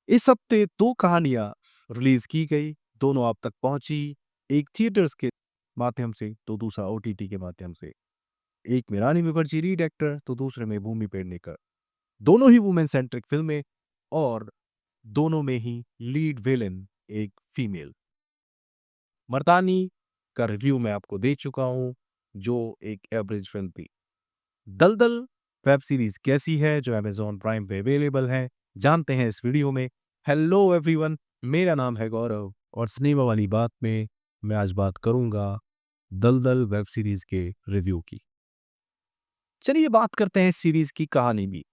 इस हफ्ते 2 कहानियाँ रिलीज़ की गई, दोनों आप तक पहुँची, एक थिएटर्स के माध्यम से तो दूसरा ओटीटी के माध्यम से। एक में रानी मुखर्जी लीड एक्टर तो दूसरे में भूमि पेडनेकर। दोनों ही वुमेन सेंट्रिक फ़िल्में और दोनों में ही लीड विलेन एक फीमेल। मर्दानी का रिव्यू मैं आपको दे चुका हूँ, जो एक एवरेज फ़िल्म थी। दलदल वेब सीरीज़ कैसी है जो अमेज़न प्राइम पे अवेलेबल है, जानते हैं इस वीडियो में। हेलो एवरीवन, मेरा नाम है गौरव और सिनेमा वाली बात में मैं आज बात करूँगा दलदल वेब सीरीज़ के रिव्यू की। चलिए बात करते हैं इस सीरीज़ की कहानी भी।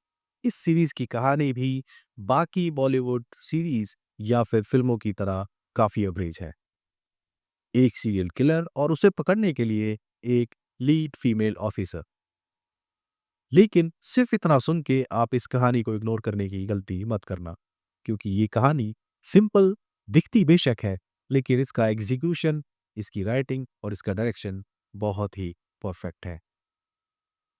इस सीरीज़ की कहानी भी बाकी बॉलीवुड सीरीज़ या फिर फ़िल्मों की तरह काफ़ी एवरेज है। एक सीरियल किलर और उसे पकड़ने के लिए एक लीड फीमेल ऑफिसर। लेकिन सिर्फ इतना सुन के आप इस कहानी को इग्नोर करने की गलती मत करना, क्योंकि ये कहानी सिंपल दिखती बेशक है, लेकिन इसका एग्जीक्यूशन, इसकी राइटिंग और इसका डायरेक्शन बहुत ही परफेक्ट है।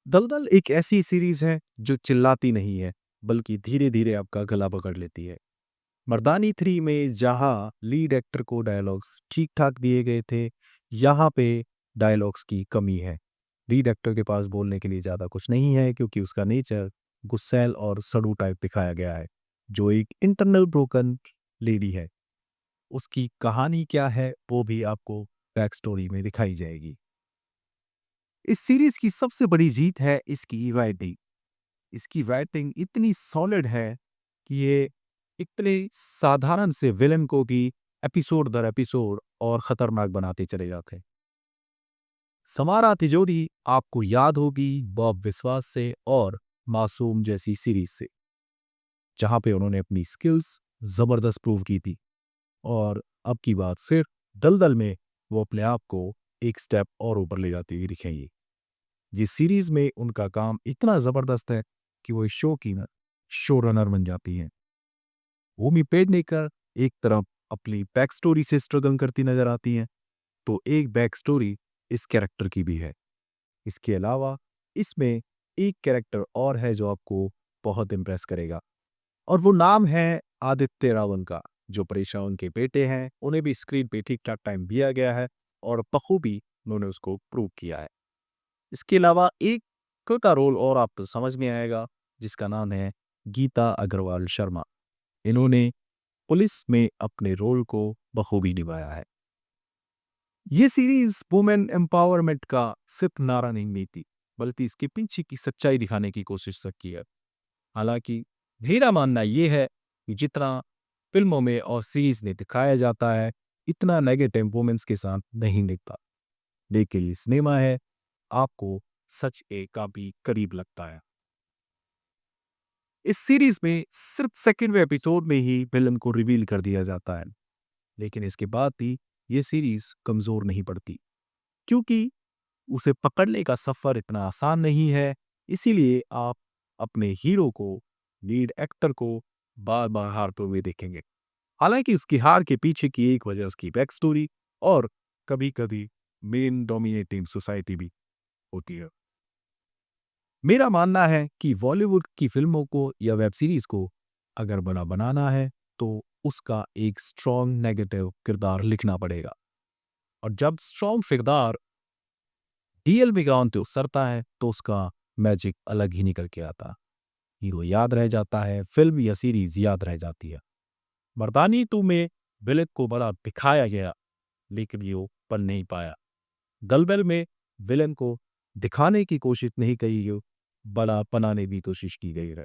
दलदल एक ऐसी सीरीज है जो चिल्लाती नहीं है, बल्कि धीरे धीरे आपका गला पकड़ लेती है। मर्दानी 3 में जहां लीड एक्टर को डायलॉग्स ठीक ठाक दिए गए थे, यहाँ पे डायलॉग्स की कमी है। लीड एक्टर के पास बोलने के लिए ज़्यादा कुछ नहीं है, क्योंकि उसका नेचर गुस्सैल और सड़ू टाइप दिखाया गया है, जो एक इंटरनल ब्रोकन लेडी है। उसकी कहानी क्या है वो भी आपको बैक स्टोरी में दिखाई जाएगी। इस सीरीज की सबसे बड़ी जीत है इसकी राइटिंग। इसकी राइटिंग इतनी सॉलिड है कि ये इतने साधारण से विलेन को भी एपिसोड दर एपिसोड और खतरनाक बनाते चले जाते हैं। समारा तिजोरी आपको याद होगी बॉब विश्वास से और मासूम जैसी सीरीज से, जहां पे उन्होंने अपनी स्किल्स जबरदस्त प्रूव की थी। और अब की बात सिर्फ दलदल में वो अपने आप को एक स्टेप और ऊपर ले जाती हुई दिखेंगी। ये सीरीज में उनका काम इतना जबरदस्त है कि वो इस शो की शो रनर बन जाती हैं। भूमि पेडनेकर एक तरफ अपनी बैक स्टोरी से स्ट्रगल करती नजर आती हैं, तो एक बैक स्टोरी इस कैरेक्टर की भी है। इसके अलावा इसमें एक कैरेक्टर और है जो आपको बहुत इम्प्रेस करेगा, और वो नाम है आदित्य रावल का, जो परेश रावल के बेटे हैं। उन्हें भी स्क्रीन पे ठीक ठाक टाइम दिया गया है और बखूबी उन्होंने उसको प्रूव किया है। इसके अलावा एक छोटा रोल और आपको समझ में आएगा, जिसका नाम है गीता अग्रवाल शर्मा। इन्होंने पुलिस में अपने रोल को बखूबी निभाया है। ये सीरीज वुमेन एम्पावरमेंट का सिर्फ नारा नहीं देती, बल्कि इसके पीछे की सच्चाई दिखाने की कोशिश की है। हालांकि मेरा मानना ये है कि जितना फिल्मों में और सीरीज में दिखाया जाता है, इतना नेगेटिव वुमेन्स के साथ नहीं दिखता। लेकिन ये सिनेमा है, आपको सच ए का भी करीब लगता है। इस सीरीज में सिर्फ सेकंडवे एपिसोड में ही विलन को रिवील कर दिया जाता है, लेकिन इसके बाद भी ये सीरीज कमजोर नहीं पड़ती, क्योंकि उसे पकड़ने का सफर इतना आसान नहीं है। इसीलिए आप अपने हीरो को, लीड एक्टर को बार बार हारते हुए देखेंगे। हालांकि इसकी हार के पीछे की एक वजह उसकी बैक स्टोरी और कभी कभी मेन डोमिनेटिंग सोसाइटी भी होती है। मेरा मानना है कि बॉलीवुड की फिल्मों को या वेब सीरीज को अगर बड़ा बनाना है, तो उसका एक स्ट्रॉन्ग नेगेटिव किरदार लिखना पड़ेगा। और जब स्ट्रॉन्ग किरदार डीएल ग्राउंड पे उतरता है, तो उसका मैजिक अलग ही निकल के आता। हीरो याद रह जाता है, फिल्म या सीरीज याद रह जाती है। मर्दानी 2 में विलेन को बड़ा दिखाया गया, लेकिन ये वो बन नहीं पाया। दलदल में विलेन को दिखाने की कोशिश नहीं की गई, बड़ा बनाने की कोशिश की गई है।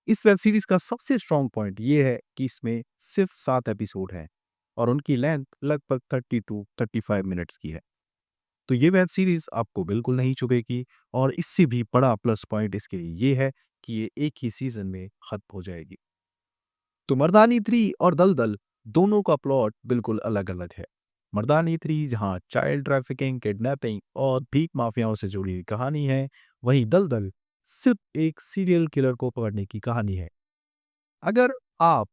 इस वेब सीरीज का सबसे स्ट्रॉन्ग पॉइंट ये है कि इसमें सिर्फ 7 एपिसोड हैं और उनकी लेंथ लगभग 30 टू 35 मिनट्स की है। तो ये वेब सीरीज आपको बिल्कुल नहीं चुभेगी, और इससे भी बड़ा प्लस पॉइंट इसके लिए ये है कि ये एक ही सीजन में खत्म हो जाएगी। तो मर्दानी 3 और दलदल दोनों का प्लॉट बिल्कुल अलग-अलग है। मर्दानी 3 जहां चाइल्ड ट्रैफिकिंग, किडनैपिंग और भीख माफियाओं से जुड़ी हुई कहानी है, वहीं दलदल सिर्फ एक सीरियल किलर को पकड़ने की कहानी है। अगर आप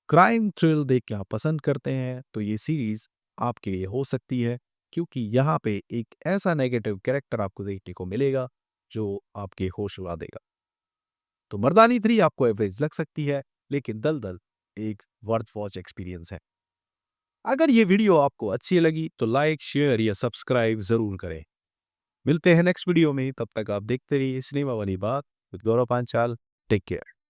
क्राइम थ्रिल देखना पसंद करते हैं, तो ये सीरीज आपके लिए हो सकती है, क्योंकि यहाँ पे एक ऐसा नेगेटिव कैरेक्टर आपको देखने को मिलेगा जो आपके होश उड़ा देगा। तो मर्दानी 3 आपको एवरेज लग सकती है, लेकिन दलदल एक वर्थ वॉच एक्सपीरियंस है। अगर ये वीडियो आपको अच्छी लगी तो लाइक, शेयर या सब्सक्राइब ज़रूर करें। मिलते हैं नेक्स्ट वीडियो में, तब तक आप देखते रहिए सिनेमा वाली बात with Gaurav Panchal. Take care.